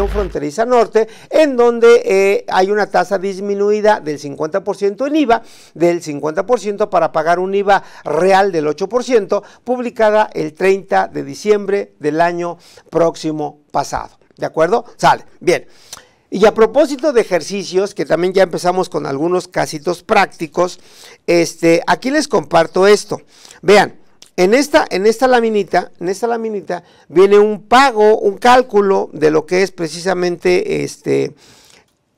fronteriza norte, en donde hay una tasa disminuida del 50% en IVA, del 50% para pagar un IVA real del 8%, publicada el 30 de diciembre del año próximo pasado. ¿De acuerdo? Sale. Bien. Y a propósito de ejercicios, que también ya empezamos con algunos casitos prácticos, aquí les comparto esto. Vean. En esta laminita viene un pago, un cálculo de lo que es precisamente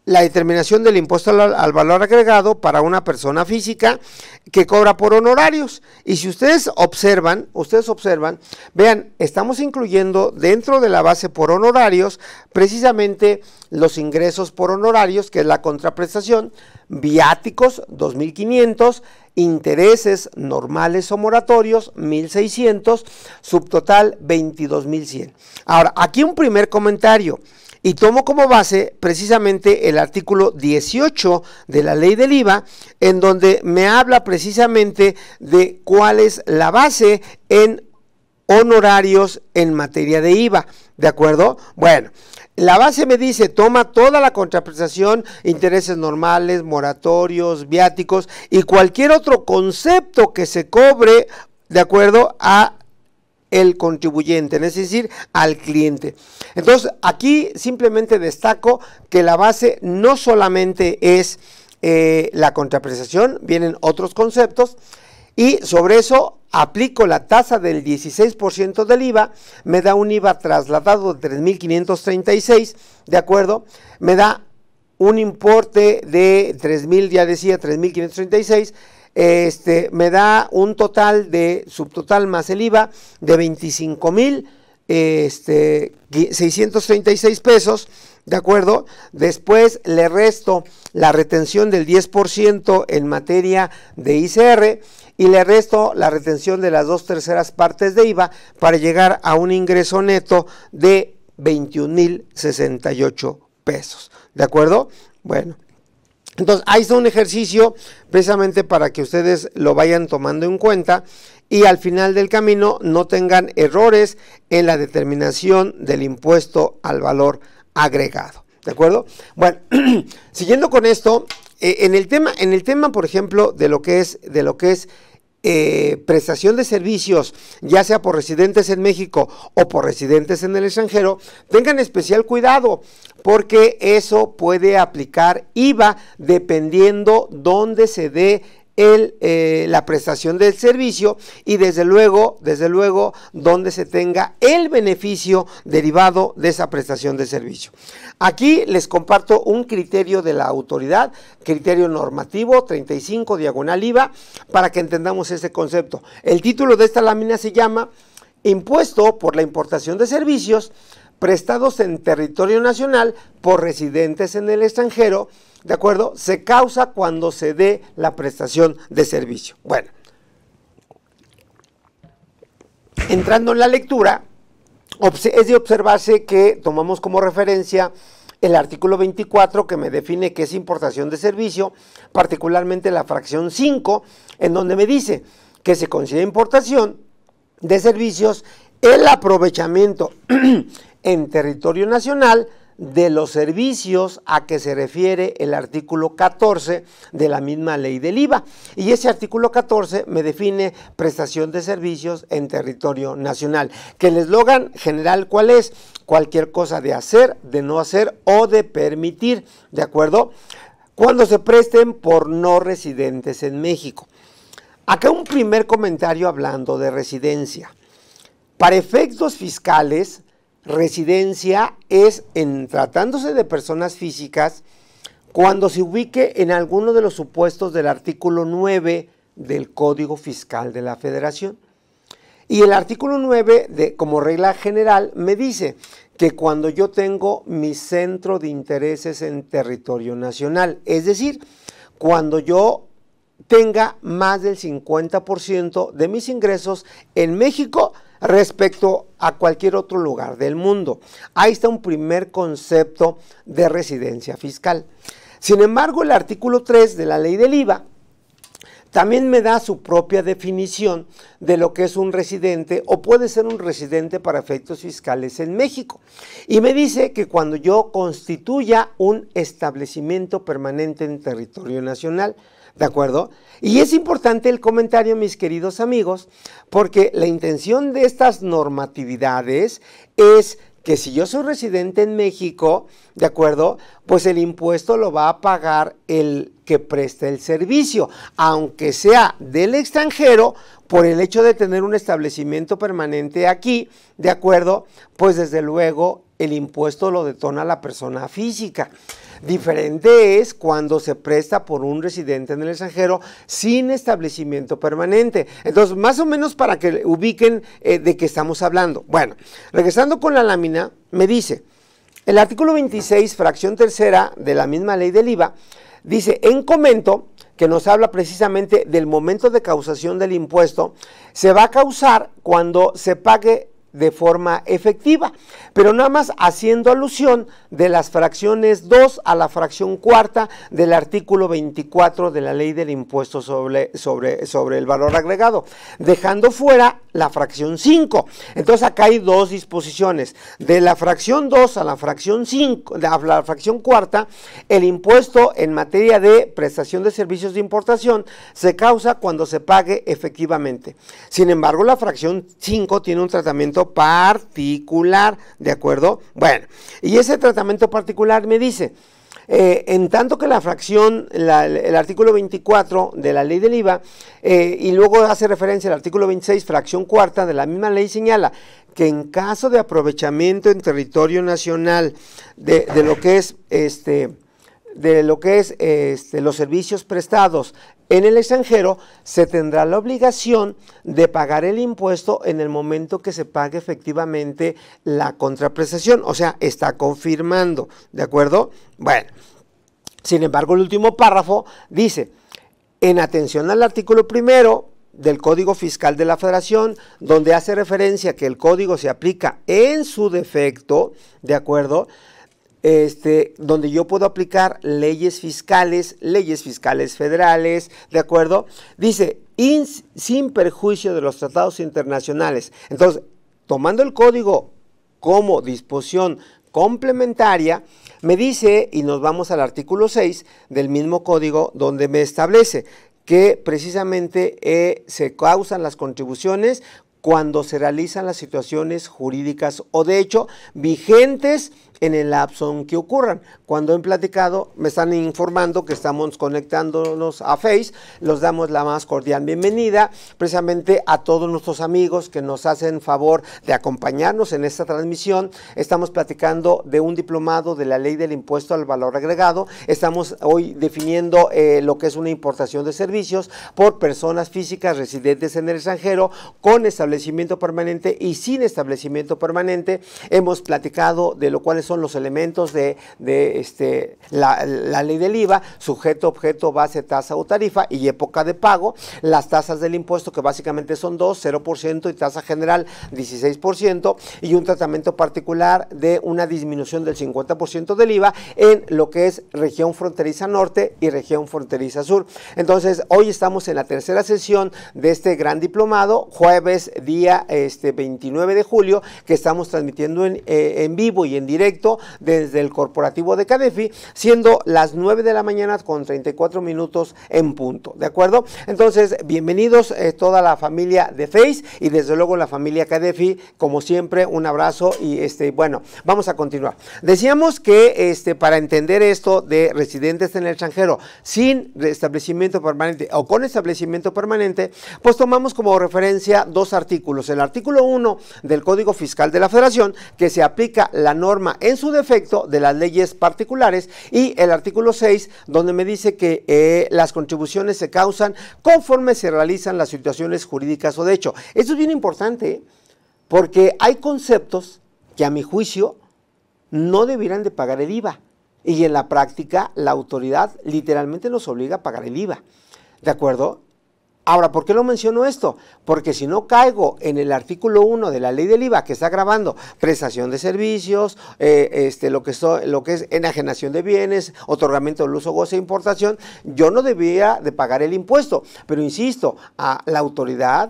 la determinación del impuesto al valor agregado para una persona física que cobra por honorarios. Y si ustedes observan, vean, estamos incluyendo dentro de la base por honorarios precisamente los ingresos por honorarios, que es la contraprestación, viáticos 2.500, intereses normales o moratorios 1.600, subtotal 22.100. Ahora, aquí un primer comentario, y tomo como base precisamente el artículo 18 de la ley del IVA, en donde me habla precisamente de cuál es la base en honorarios en materia de IVA, ¿de acuerdo? Bueno, la base me dice, toma toda la contraprestación, intereses normales, moratorios, viáticos y cualquier otro concepto que se cobre de acuerdo a el contribuyente, es decir, al cliente. Entonces, aquí simplemente destaco que la base no solamente es la contraprestación, vienen otros conceptos, y sobre eso aplico la tasa del 16% del IVA, me da un IVA trasladado de 3.536, ¿de acuerdo? Me da un importe de 3.000, ya decía, 3.536, me da un total de subtotal más el IVA de 25.636 pesos, ¿de acuerdo? Después le resto la retención del 10% en materia de ICR y le resto la retención de las 2/3 partes de IVA para llegar a un ingreso neto de 21.068 pesos, ¿de acuerdo? Bueno. Entonces, ahí está un ejercicio precisamente para que ustedes lo vayan tomando en cuenta y al final del camino no tengan errores en la determinación del impuesto al valor agregado, ¿de acuerdo? Bueno, siguiendo con esto, en el tema, por ejemplo, de lo que es prestación de servicios, ya sea por residentes en México o por residentes en el extranjero, tengan especial cuidado porque eso puede aplicar IVA dependiendo dónde se dé la prestación del servicio y desde luego donde se tenga el beneficio derivado de esa prestación de servicio. Aquí les comparto un criterio de la autoridad, criterio normativo 35/IVA, para que entendamos este concepto. El título de esta lámina se llama Impuesto por la importación de servicios prestados en territorio nacional por residentes en el extranjero, ¿de acuerdo? Se causa cuando se dé la prestación de servicio. Bueno, entrando en la lectura, es de observarse que tomamos como referencia el artículo 24 que me define qué es importación de servicio, particularmente la fracción 5, en donde me dice que se considera importación de servicios el aprovechamiento en territorio nacional de los servicios a que se refiere el artículo 14 de la misma ley del IVA. Y ese artículo 14 me define prestación de servicios en territorio nacional. Que el eslogan general, ¿cuál es? Cualquier cosa de hacer, de no hacer o de permitir, ¿de acuerdo? Cuando se presten por no residentes en México. Acá un primer comentario hablando de residencia. Para efectos fiscales, residencia es, en tratándose de personas físicas, cuando se ubique en alguno de los supuestos del artículo 9 del Código Fiscal de la Federación. Y el artículo 9, como regla general, me dice que cuando yo tengo mi centro de intereses en territorio nacional, es decir, cuando yo tenga más del 50% de mis ingresos en México respecto a cualquier otro lugar del mundo. Ahí está un primer concepto de residencia fiscal. Sin embargo, el artículo 3 de la ley del IVA También me da su propia definición de lo que es un residente o puede ser un residente para efectos fiscales en México. Y me dice que cuando yo constituya un establecimiento permanente en territorio nacional, ¿de acuerdo? Y es importante el comentario, mis queridos amigos, porque la intención de estas normatividades es que si yo soy residente en México, ¿de acuerdo? Pues el impuesto lo va a pagar el que presta el servicio, aunque sea del extranjero, por el hecho de tener un establecimiento permanente aquí, ¿de acuerdo? Pues desde luego el impuesto lo detona la persona física. Diferente es cuando se presta por un residente en el extranjero sin establecimiento permanente. Entonces, más o menos para que ubiquen de qué estamos hablando. Bueno, regresando con la lámina, me dice, el artículo 26, fracción tercera de la misma ley del IVA, dice, en comento, que nos habla precisamente del momento de causación del impuesto, se va a causar cuando se pague de forma efectiva, pero nada más haciendo alusión de las fracciones 2 a la fracción cuarta del artículo 24 de la ley del impuesto sobre el valor agregado, dejando fuera la fracción 5. Entonces acá hay dos disposiciones, de la fracción 2 a la fracción 5, a la fracción cuarta, el impuesto en materia de prestación de servicios de importación se causa cuando se pague efectivamente. Sin embargo, la fracción 5 tiene un tratamiento particular, ¿de acuerdo? Bueno, y ese tratamiento particular me dice, en tanto que la fracción, el artículo 24 de la ley del IVA, y luego hace referencia al artículo 26, fracción cuarta de la misma ley, señala que en caso de aprovechamiento en territorio nacional de lo que es los servicios prestados en el extranjero, se tendrá la obligación de pagar el impuesto en el momento que se pague efectivamente la contraprestación, o sea, está confirmando, ¿de acuerdo? Bueno, sin embargo, el último párrafo dice, en atención al artículo primero del Código Fiscal de la Federación, donde hace referencia que el código se aplica en su defecto, ¿de acuerdo?, donde yo puedo aplicar leyes fiscales federales, ¿de acuerdo? Dice, sin perjuicio de los tratados internacionales. Entonces, tomando el código como disposición complementaria, me dice, y nos vamos al artículo 6 del mismo código, donde me establece que precisamente se causan las contribuciones cuando se realizan las situaciones jurídicas o de hecho vigentes en el lapso en que ocurran. Cuando he platicado, me están informando que estamos conectándonos a Face, los damos la más cordial bienvenida, precisamente a todos nuestros amigos que nos hacen favor de acompañarnos en esta transmisión. Estamos platicando de un diplomado de la ley del impuesto al valor agregado, estamos hoy definiendo lo que es una importación de servicios por personas físicas residentes en el extranjero, con establecimiento permanente y sin establecimiento permanente. Hemos platicado de lo cual son los elementos de la ley del IVA, sujeto, objeto, base, tasa o tarifa y época de pago, las tasas del impuesto que básicamente son dos, 0% y tasa general 16% y un tratamiento particular de una disminución del 50% del IVA en lo que es región fronteriza norte y región fronteriza sur. Entonces, hoy estamos en la tercera sesión de este gran diplomado, jueves día 29 de julio, que estamos transmitiendo en vivo y en directo desde el corporativo de CADEFI, siendo las 9 de la mañana con 34 minutos en punto, ¿de acuerdo? Entonces, bienvenidos toda la familia de Face y desde luego la familia CADEFI, como siempre, un abrazo y bueno, vamos a continuar. Decíamos que para entender esto de residentes en el extranjero sin establecimiento permanente o con establecimiento permanente, pues tomamos como referencia dos artículos, el artículo 1 del Código Fiscal de la Federación, que se aplica la norma en su defecto de las leyes particulares, y el artículo 6, donde me dice que las contribuciones se causan conforme se realizan las situaciones jurídicas o de hecho. Esto es bien importante, porque hay conceptos que a mi juicio no debieran de pagar el IVA, y en la práctica la autoridad literalmente nos obliga a pagar el IVA, ¿de acuerdo? Ahora, ¿por qué lo menciono esto? Porque si no caigo en el artículo 1 de la ley del IVA que está grabando prestación de servicios, lo que es enajenación de bienes, otorgamiento del uso, goce e importación, yo no debía de pagar el impuesto. Pero insisto, a la autoridad,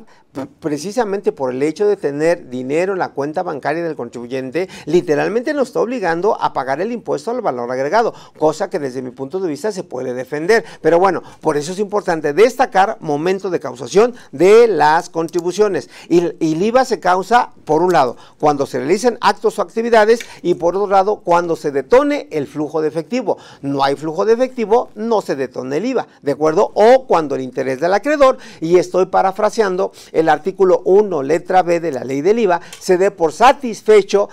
precisamente por el hecho de tener dinero en la cuenta bancaria del contribuyente, literalmente nos está obligando a pagar el impuesto al valor agregado, cosa que desde mi punto de vista se puede defender. Pero bueno, por eso es importante destacar momento de causación de las contribuciones. Y el IVA se causa, por un lado, cuando se realicen actos o actividades, y por otro lado, cuando se detone el flujo de efectivo. No hay flujo de efectivo, no se detona el IVA, ¿de acuerdo? O cuando el interés del acreedor, y estoy parafraseando, el artículo 1, letra B de la ley del IVA, se dé por satisfecho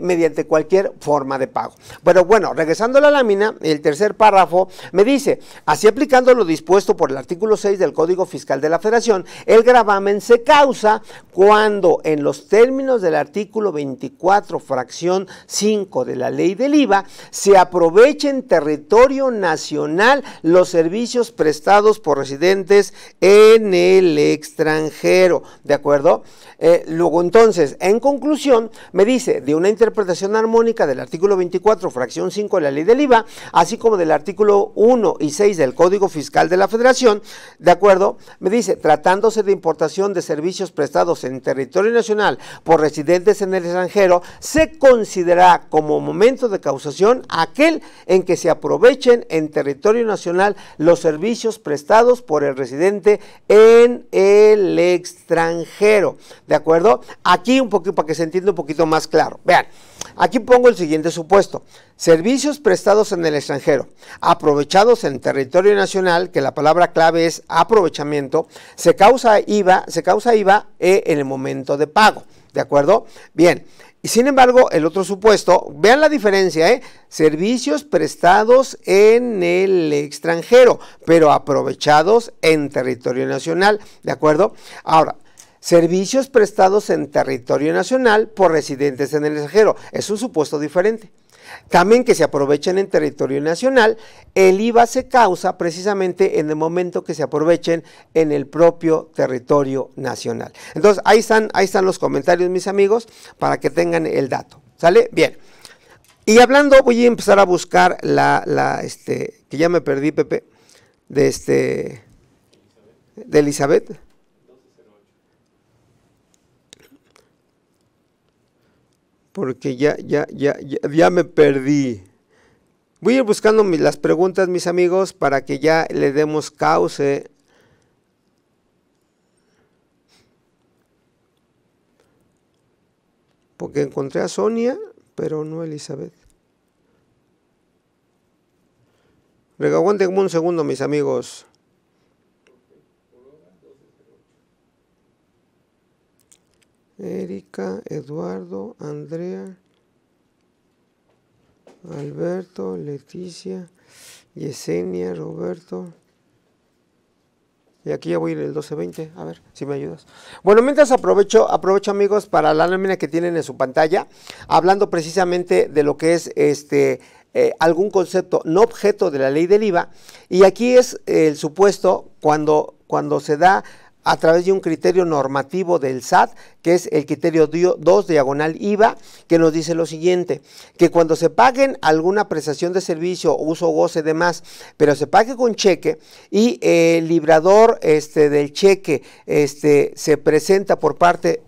mediante cualquier forma de pago. Pero bueno, regresando a la lámina, el tercer párrafo me dice, así aplicando lo dispuesto por el artículo 6 del Código Fiscal de la Federación, el gravamen se causa cuando en los términos del artículo 24, fracción 5 de la ley del IVA, se aproveche en territorio nacional los servicios prestados por residentes en el extranjero, ¿de acuerdo? Luego entonces, en conclusión, me dice de una interpretación armónica del artículo 24, fracción 5 de la ley del IVA, así como del artículo 1 y 6 del Código Fiscal de la Federación, ¿de acuerdo? Me dice, tratándose de importación de servicios prestados en territorio nacional por residentes en el extranjero, se considera como momento de causación aquel en que se aprovechen en territorio nacional los servicios prestados por el residente en el extranjero, ¿de acuerdo? Aquí un poquito, para que se entienda un poquito más claro. Vean, aquí pongo el siguiente supuesto. Servicios prestados en el extranjero, aprovechados en territorio nacional, que la palabra clave es aprovechamiento, se causa IVA en el momento de pago, ¿de acuerdo? Bien. Y sin embargo, el otro supuesto, vean la diferencia, servicios prestados en el extranjero, pero aprovechados en territorio nacional, ¿de acuerdo? Ahora, servicios prestados en territorio nacional por residentes en el extranjero, es un supuesto diferente. También que se aprovechen en territorio nacional, el IVA se causa precisamente en el momento que se aprovechen en el propio territorio nacional. Entonces, ahí están los comentarios, mis amigos, para que tengan el dato. ¿Sale? Bien. Y hablando, voy a empezar a buscar que ya me perdí, Pepe, de Elizabeth. Porque ya me perdí. Voy a ir buscando las preguntas, mis amigos, para que ya le demos cauce. Porque encontré a Sonia, pero no a Elizabeth. Aguántenme un segundo, mis amigos. Erika, Eduardo, Andrea, Alberto, Leticia, Yesenia, Roberto. Y aquí ya voy a ir el 1220, a ver si me ayudas. Bueno, mientras aprovecho amigos para la lámina que tienen en su pantalla, hablando precisamente de lo que es algún concepto no objeto de la ley del IVA, y aquí es el supuesto cuando se da a través de un criterio normativo del SAT, que es el criterio 2 diagonal IVA, que nos dice lo siguiente, que cuando se paguen alguna prestación de servicio, uso, goce, demás, pero se pague con cheque y el librador del cheque se presenta por parte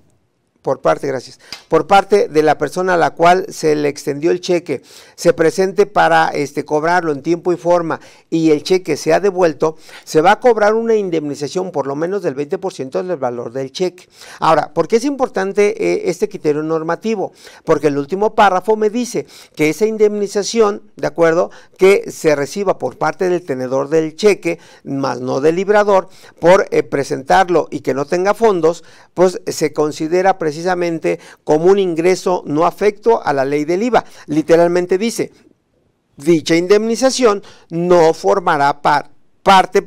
de la persona a la cual se le extendió el cheque, se presente para cobrarlo en tiempo y forma y el cheque sea devuelto, se va a cobrar una indemnización por lo menos del 20% del valor del cheque. Ahora, ¿por qué es importante este criterio normativo? Porque el último párrafo me dice que esa indemnización, ¿de acuerdo?, que se reciba por parte del tenedor del cheque, más no del librador, por presentarlo y que no tenga fondos, pues se considera precisamente como un ingreso no afecto a la ley del IVA. Literalmente dice, dicha indemnización no formará parte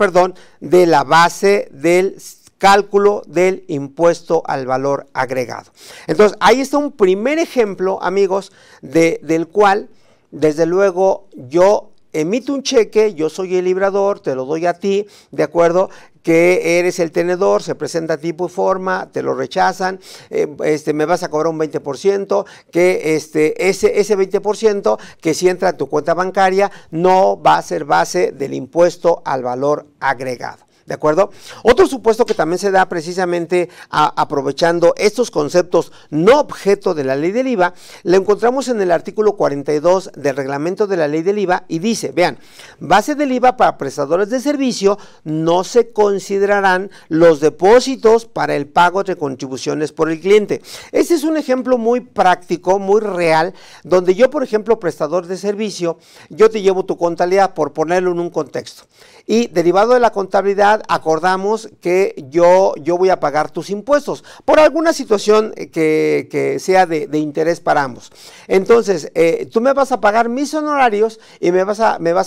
de la base del cálculo del impuesto al valor agregado. Entonces, ahí está un primer ejemplo, amigos, del cual, desde luego, yo emito un cheque, yo soy el librador, te lo doy a ti, ¿de acuerdo?, que eres el tenedor, se presenta a tipo y forma, te lo rechazan, me vas a cobrar un 20%, que ese 20% que si entra a tu cuenta bancaria no va a ser base del impuesto al valor agregado. ¿De acuerdo? Otro supuesto que también se da precisamente aprovechando estos conceptos no objeto de la ley del IVA, lo encontramos en el artículo 42 del reglamento de la ley del IVA y dice, vean, base del IVA para prestadores de servicio no se considerarán los depósitos para el pago de contribuciones por el cliente. Este es un ejemplo muy práctico, muy real, donde yo, por ejemplo, prestador de servicio, yo te llevo tu contabilidad, por ponerlo en un contexto. Y derivado de la contabilidad acordamos que yo voy a pagar tus impuestos por alguna situación que sea de interés para ambos. Entonces, tú me vas a pagar mis honorarios y me vas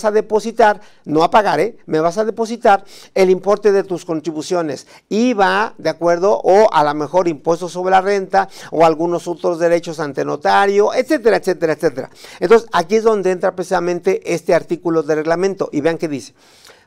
a depositar, no a pagar, me vas a depositar el importe de tus contribuciones, IVA, ¿de acuerdo? O a lo mejor impuestos sobre la renta o algunos otros derechos ante notario, etcétera, etcétera, etcétera. Entonces, aquí es donde entra precisamente este artículo de reglamento y vean qué dice.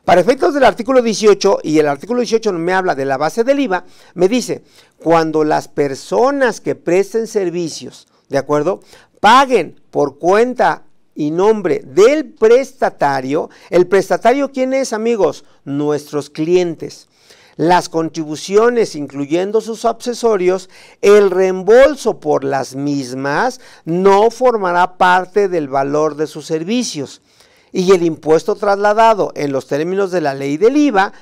Para efectos del artículo 18, y el artículo 18 me habla de la base del IVA, me dice, cuando las personas que presten servicios, ¿de acuerdo?, paguen por cuenta y nombre del prestatario, ¿el prestatario quién es, amigos? Nuestros clientes. Las contribuciones, incluyendo sus accesorios, el reembolso por las mismas no formará parte del valor de sus servicios. Y el impuesto trasladado en los términos de la ley del IVA,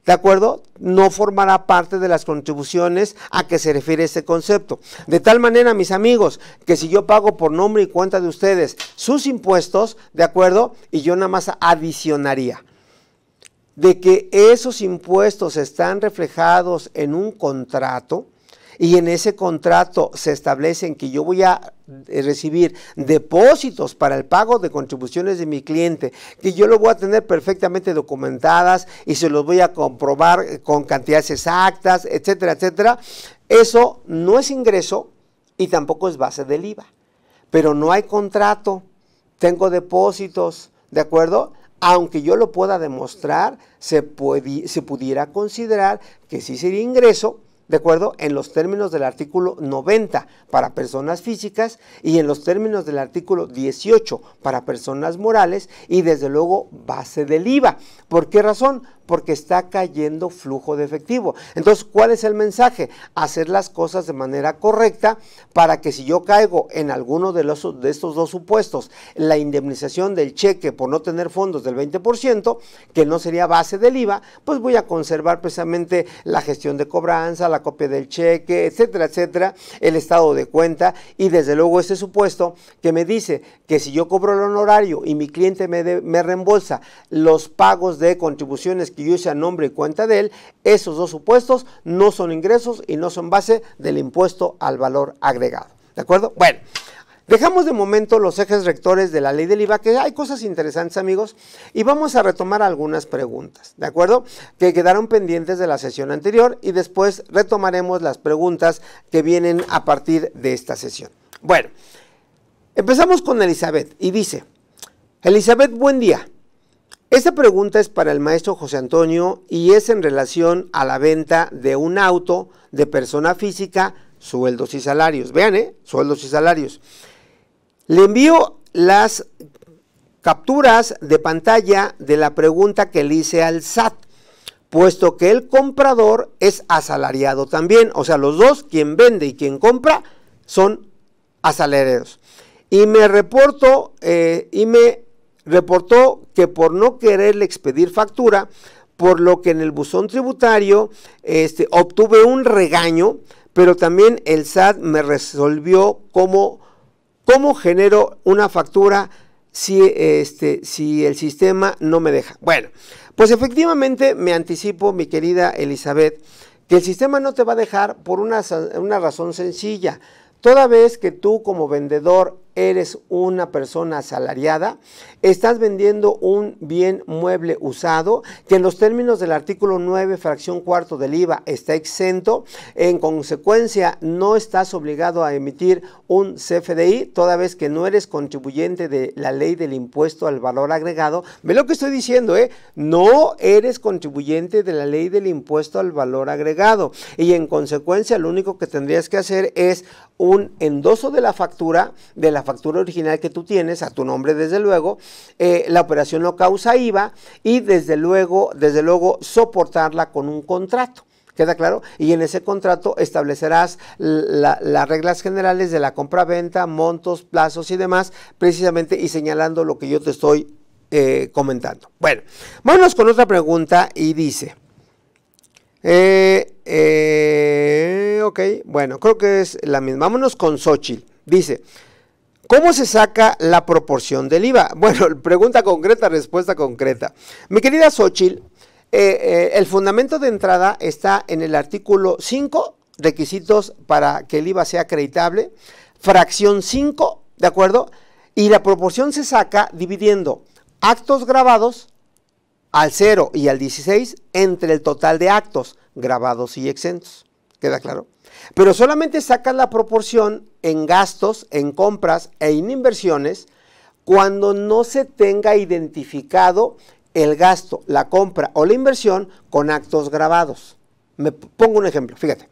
¿de acuerdo?, no formará parte de las contribuciones a que se refiere este concepto. De tal manera, mis amigos, que si yo pago por nombre y cuenta de ustedes sus impuestos, ¿de acuerdo?, y yo nada más adicionaría de que esos impuestos están reflejados en un contrato y en ese contrato se establecen que yo voy a recibir depósitos para el pago de contribuciones de mi cliente, que yo lo voy a tener perfectamente documentadas y se los voy a comprobar con cantidades exactas, etcétera, etcétera. Eso no es ingreso y tampoco es base del IVA, pero no hay contrato, tengo depósitos, ¿de acuerdo? Aunque yo lo pueda demostrar, se pudiera considerar que sí sería ingreso, ¿de acuerdo?, en los términos del artículo 90 para personas físicas y en los términos del artículo 18 para personas morales y desde luego base del IVA. ¿Por qué razón? Porque está cayendo flujo de efectivo. Entonces, ¿cuál es el mensaje? Hacer las cosas de manera correcta para que si yo caigo en alguno de estos dos supuestos, la indemnización del cheque por no tener fondos del 20%, que no sería base del IVA, pues voy a conservar precisamente la gestión de cobranza, la copia del cheque, etcétera, etcétera, el estado de cuenta y desde luego ese supuesto que me dice que si yo cobro el honorario y mi cliente me reembolsa los pagos de contribuciones que yo hice a nombre y cuenta de él, esos dos supuestos no son ingresos y no son base del impuesto al valor agregado. ¿De acuerdo? Bueno, dejamos de momento los ejes rectores de la ley del IVA, que hay cosas interesantes, amigos, y vamos a retomar algunas preguntas, ¿de acuerdo?, que quedaron pendientes de la sesión anterior y después retomaremos las preguntas que vienen a partir de esta sesión. Bueno, empezamos con Elizabeth y dice, Elizabeth, buen día. Esta pregunta es para el maestro José Antonio y es en relación a la venta de un auto de persona física, sueldos y salarios. Vean, sueldos y salarios. Le envío las capturas de pantalla de la pregunta que le hice al SAT, puesto que el comprador es asalariado también. O sea, los dos, quien vende y quien compra, son asalariados. Y me reportó que por no quererle expedir factura, por lo que en el buzón tributario obtuve un regaño, pero también el SAT me resolvió cómo genero una factura si el sistema no me deja. Bueno, pues efectivamente me anticipo, mi querida Elizabeth, que el sistema no te va a dejar por una razón sencilla. Toda vez que tú como vendedor eres una persona asalariada, estás vendiendo un bien mueble usado que en los términos del artículo 9, fracción cuarto del IVA está exento, en consecuencia no estás obligado a emitir un CFDI, toda vez que no eres contribuyente de la ley del impuesto al valor agregado. Ve lo que estoy diciendo, no eres contribuyente de la ley del impuesto al valor agregado y en consecuencia lo único que tendrías que hacer es un endoso de la factura original que tú tienes, a tu nombre desde luego, la operación no causa IVA y desde luego soportarla con un contrato. ¿Queda claro? Y en ese contrato establecerás las reglas generales de la compra-venta, montos, plazos y demás, precisamente y señalando lo que yo te estoy comentando. Bueno, vámonos con otra pregunta y dice, ok, bueno, creo que es la misma. Vámonos con Xochitl. Dice, ¿cómo se saca la proporción del IVA? Bueno, pregunta concreta, respuesta concreta. Mi querida Xochitl, el fundamento de entrada está en el artículo 5, requisitos para que el IVA sea acreditable, fracción 5, ¿de acuerdo? Y la proporción se saca dividiendo actos grabados al 0 y al 16 entre el total de actos grabados y exentos. ¿Queda claro? Pero solamente sacas la proporción en gastos, en compras e en inversiones cuando no se tenga identificado el gasto, la compra o la inversión con actos grabados. Me pongo un ejemplo, fíjate,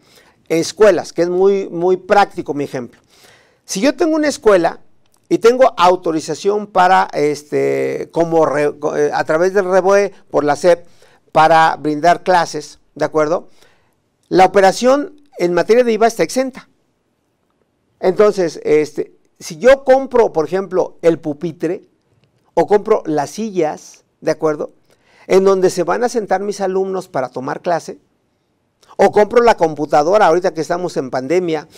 escuelas, que es muy práctico mi ejemplo. Si yo tengo una escuela y tengo autorización para, a través del REBOE por la SEP, para brindar clases, ¿de acuerdo? La operación en materia de IVA está exenta. Entonces, si yo compro, por ejemplo, el pupitre o compro las sillas, ¿de acuerdo?, en donde se van a sentar mis alumnos para tomar clase, o compro la computadora ahorita que estamos en pandemia,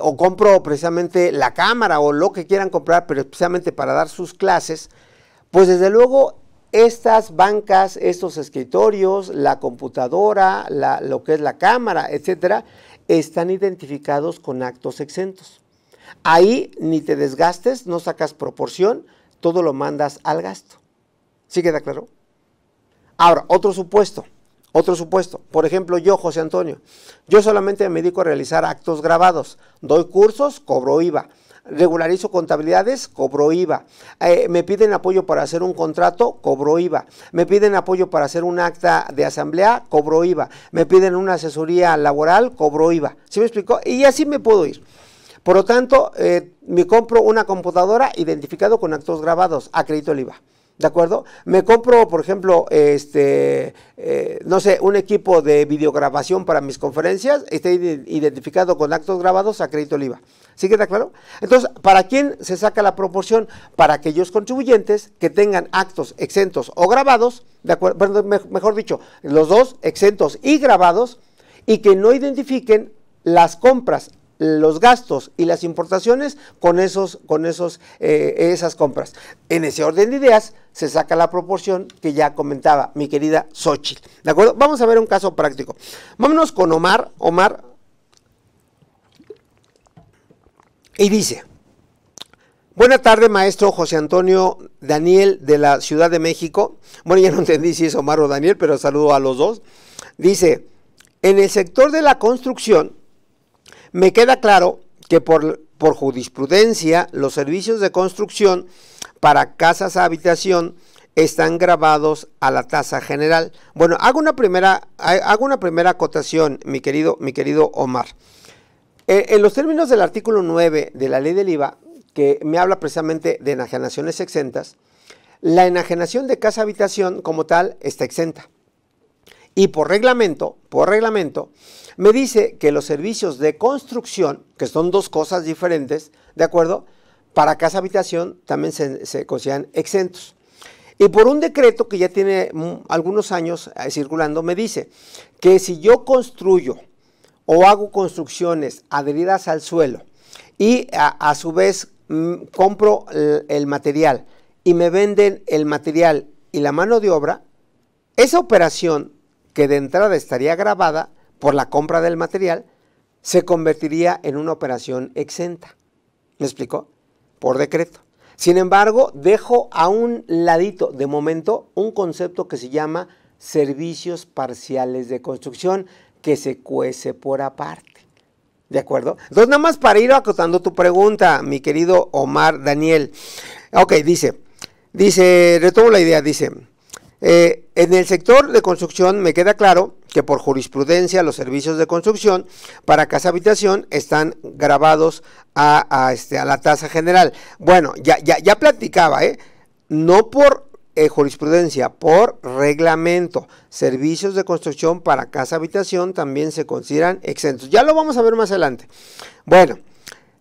o compro precisamente la cámara o lo que quieran comprar, pero especialmente para dar sus clases, pues desde luego estas bancas, estos escritorios, la computadora, lo que es la cámara, etcétera, están identificados con actos exentos. Ahí ni te desgastes, no sacas proporción, todo lo mandas al gasto. ¿Sí queda claro? Ahora, otro supuesto. Por ejemplo, yo, José Antonio, yo solamente me dedico a realizar actos grabados. Doy cursos, cobro IVA. Regularizo contabilidades, cobro IVA. Me piden apoyo para hacer un contrato, cobro IVA. Me piden apoyo para hacer un acta de asamblea, cobro IVA. Me piden una asesoría laboral, cobro IVA. ¿Sí me explico? Y así me puedo ir. Por lo tanto, me compro una computadora identificado con actos grabados, acredito el IVA. ¿De acuerdo? Me compro, por ejemplo, no sé, un equipo de videograbación para mis conferencias, está identificado con actos grabados, acredito el IVA. ¿Sí queda claro? Entonces, ¿para quién se saca la proporción? Para aquellos contribuyentes que tengan actos exentos o grabados, ¿de acuerdo? Perdón, mejor dicho, los dos, exentos y grabados, y que no identifiquen las compras, los gastos y las importaciones con esas compras. En ese orden de ideas se saca la proporción que ya comentaba mi querida Xochitl. ¿De acuerdo? Vamos a ver un caso práctico. Vámonos con Omar. Y dice, buena tarde, maestro José Antonio Daniel de la Ciudad de México. Bueno, ya no entendí si es Omar o Daniel, pero saludo a los dos. Dice, en el sector de la construcción, me queda claro que por jurisprudencia los servicios de construcción para casas a habitación están grabados a la tasa general. Bueno, hago una primera acotación, mi querido Omar. En los términos del artículo 9 de la ley del IVA, que me habla precisamente de enajenaciones exentas, la enajenación de casa habitación como tal está exenta. Y por reglamento, me dice que los servicios de construcción, que son dos cosas diferentes, ¿de acuerdo?, para casa habitación también se consideran exentos. Y por un decreto que ya tiene algunos años circulando, me dice que si yo construyo o hago construcciones adheridas al suelo y a su vez compro el material y me venden el material y la mano de obra, esa operación que de entrada estaría grabada por la compra del material, se convertiría en una operación exenta. ¿Me explicó? por decreto. Sin embargo, dejo a un ladito, de momento, un concepto que se llama servicios parciales de construcción, que se cuece por aparte. ¿De acuerdo? Entonces, nada más para ir acotando tu pregunta, mi querido Omar Daniel. Ok, dice, retomo la idea, dice, en el sector de construcción me queda claro que por jurisprudencia los servicios de construcción para casa habitación están grabados a la tasa general. Bueno, ya platicaba, no por jurisprudencia, por reglamento. Servicios de construcción para casa habitación también se consideran exentos. Ya lo vamos a ver más adelante. Bueno,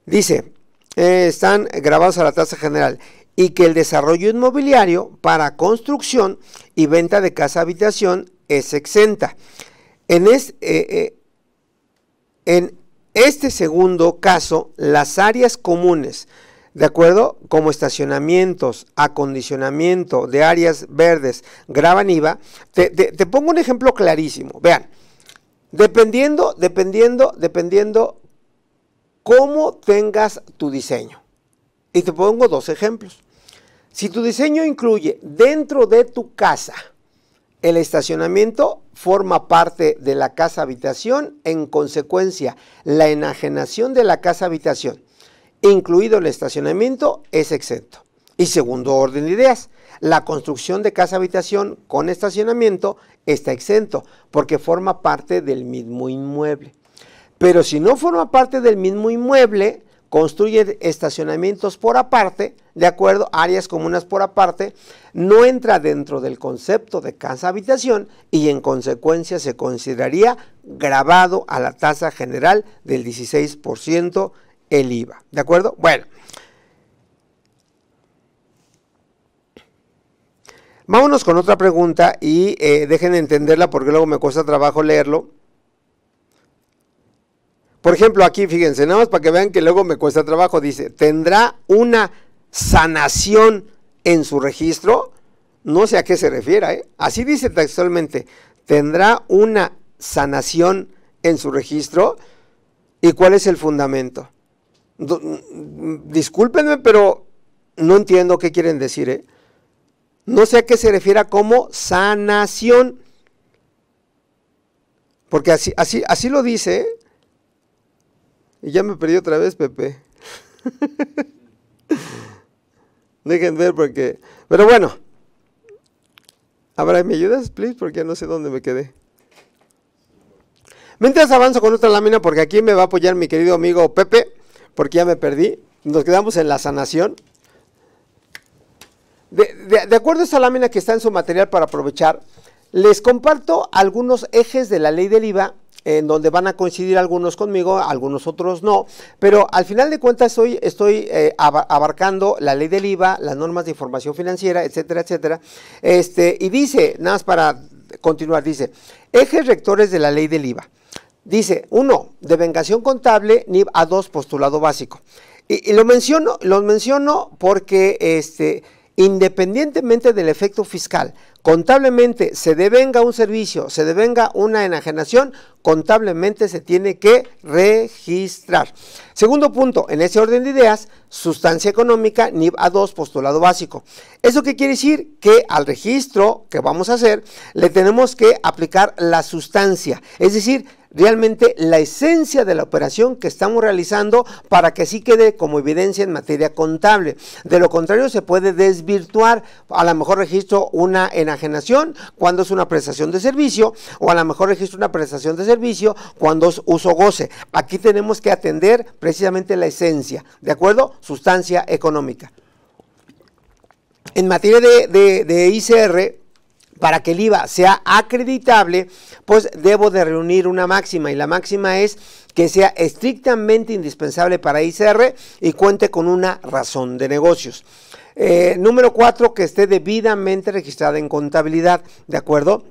dice, están grabados a la tasa general, y que el desarrollo inmobiliario para construcción y venta de casa habitación es exenta. En este segundo caso, las áreas comunes, ¿de acuerdo? Como estacionamientos, acondicionamiento de áreas verdes, graban IVA. Te pongo un ejemplo clarísimo. Vean, dependiendo cómo tengas tu diseño. Y te pongo dos ejemplos. Si tu diseño incluye dentro de tu casa el estacionamiento, forma parte de la casa habitación, en consecuencia, la enajenación de la casa habitación, incluido el estacionamiento, es exento. Y segundo orden de ideas, la construcción de casa habitación con estacionamiento está exento, porque forma parte del mismo inmueble. Pero si no forma parte del mismo inmueble, construye estacionamientos por aparte, de acuerdo, áreas comunes por aparte, no entra dentro del concepto de casa habitación y en consecuencia se consideraría grabado a la tasa general del 16% el IVA, ¿de acuerdo? Bueno, vámonos con otra pregunta y dejen de entenderla porque luego me cuesta trabajo leerlo. Por ejemplo, aquí fíjense, nada más para que vean que luego me cuesta trabajo, dice, ¿tendrá una sanación en su registro? No sé a qué se refiera, Así dice textualmente, ¿tendrá una sanación en su registro? ¿Y cuál es el fundamento? Discúlpenme, pero no entiendo qué quieren decir, No sé a qué se refiere como sanación, porque así lo dice, Y ya me perdí otra vez, Pepe. Dejen ver porque... Pero bueno. Ahora, ¿me ayudas, please? Porque ya no sé dónde me quedé. Mientras avanzo con otra lámina, porque aquí me va a apoyar mi querido amigo Pepe, porque ya me perdí. Nos quedamos en la sanación. De acuerdo a esta lámina que está en su material para aprovechar, les comparto algunos ejes de la ley del IVA, en donde van a coincidir algunos conmigo, algunos otros no, pero al final de cuentas estoy abarcando la ley del IVA, las normas de información financiera, etcétera, etcétera, y dice, nada más para continuar, dice, ejes rectores de la ley del IVA, dice, 1, devengación contable, NIV A2, postulado básico, y lo menciono porque, independientemente del efecto fiscal, contablemente se devenga un servicio, se devenga una enajenación, contablemente se tiene que registrar. Segundo punto, en ese orden de ideas, sustancia económica, NIV A2, postulado básico. ¿Eso qué quiere decir? Que al registro que vamos a hacer, le tenemos que aplicar la sustancia, es decir, realmente la esencia de la operación que estamos realizando para que así quede como evidencia en materia contable. De lo contrario se puede desvirtuar, a lo mejor registro una enajenación cuando es una prestación de servicio, o a lo mejor registro una prestación de servicio cuando es uso-goce. Aquí tenemos que atender precisamente la esencia, ¿de acuerdo? Sustancia económica. En materia de ICR, para que el IVA sea acreditable, pues debo de reunir una máxima, y la máxima es que sea estrictamente indispensable para ICR y cuente con una razón de negocios. Número 4, que esté debidamente registrada en contabilidad, ¿de acuerdo?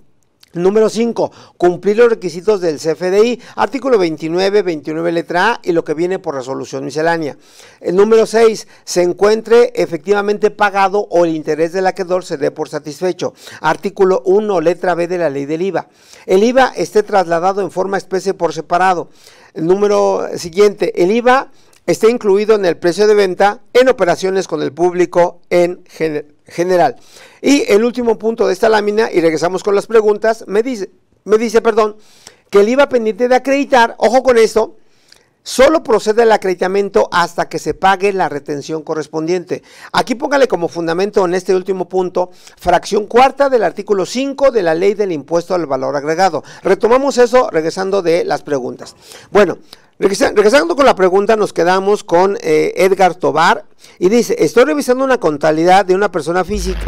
Número 5, cumplir los requisitos del CFDI, artículo 29 letra A y lo que viene por resolución miscelánea. El número 6, se encuentre efectivamente pagado o el interés del acreedor se dé por satisfecho. Artículo 1, letra B de la ley del IVA. El IVA esté trasladado en forma especie por separado. El número siguiente, el IVA esté incluido en el precio de venta en operaciones con el público en general. Y el último punto de esta lámina, y regresamos con las preguntas, me dice, que el IVA pendiente de acreditar, ojo con esto, solo procede el acreditamiento hasta que se pague la retención correspondiente. Aquí póngale como fundamento en este último punto, fracción cuarta del artículo 5 de la Ley del Impuesto al Valor Agregado. Retomamos eso regresando de las preguntas. Bueno, regresando con la pregunta, nos quedamos con Edgar Tobar y dice, estoy revisando una contabilidad de una persona física